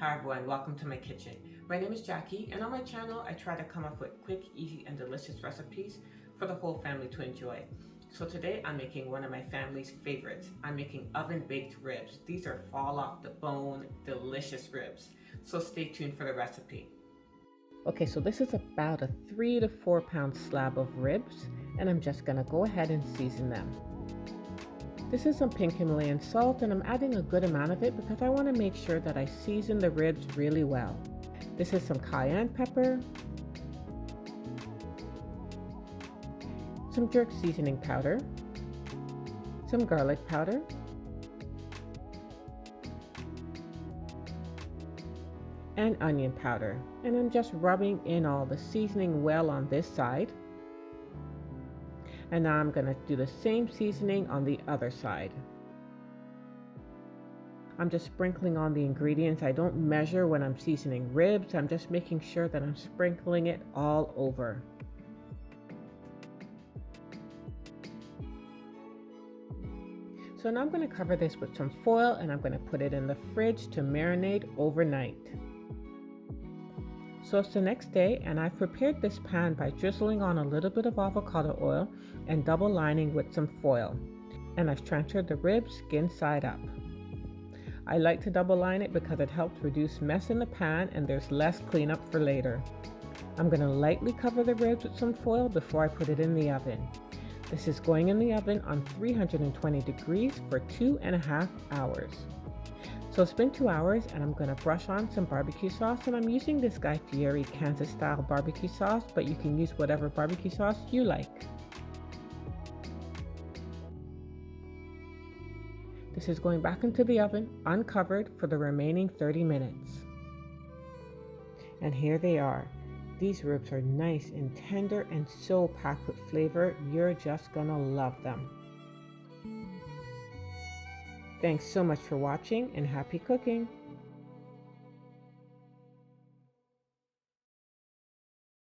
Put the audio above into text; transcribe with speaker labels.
Speaker 1: Hi everyone, welcome to my kitchen. My name is Jackie, and on my channel I try to come up with quick, easy, and delicious recipes for the whole family to enjoy. So today I'm making one of my family's favorites. I'm making oven-baked ribs. These are fall off the bone, delicious ribs. So stay tuned for the recipe. Okay, so this is about a 3 to 4 pound slab of ribs, and I'm just gonna go ahead and season them. This is some pink Himalayan salt, and I'm adding a good amount of it because I want to make sure that I season the ribs really well. This is some cayenne pepper, some jerk seasoning powder, some garlic powder, and onion powder. And I'm just rubbing in all the seasoning well on this side. And now I'm going to do the same seasoning on the other side. I'm just sprinkling on the ingredients. I don't measure when I'm seasoning ribs. I'm just making sure that I'm sprinkling it all over. So now I'm going to cover this with some foil, and I'm going to put it in the fridge to marinate overnight. So it's the next day, and I've prepared this pan by drizzling on a little bit of avocado oil and double lining with some foil. And I've transferred the ribs skin side up. I like to double line it because it helps reduce mess in the pan and there's less cleanup for later. I'm going to lightly cover the ribs with some foil before I put it in the oven. This is going in the oven on 320 degrees for 2.5 hours. So it's been 2 hours, and I'm going to brush on some barbecue sauce, and I'm using this Guy Fieri Kansas style barbecue sauce, but you can use whatever barbecue sauce you like. This is going back into the oven uncovered for the remaining 30 minutes. And here they are. These ribs are nice and tender and so packed with flavor, you're just gonna love them. Thanks so much for watching, and happy cooking!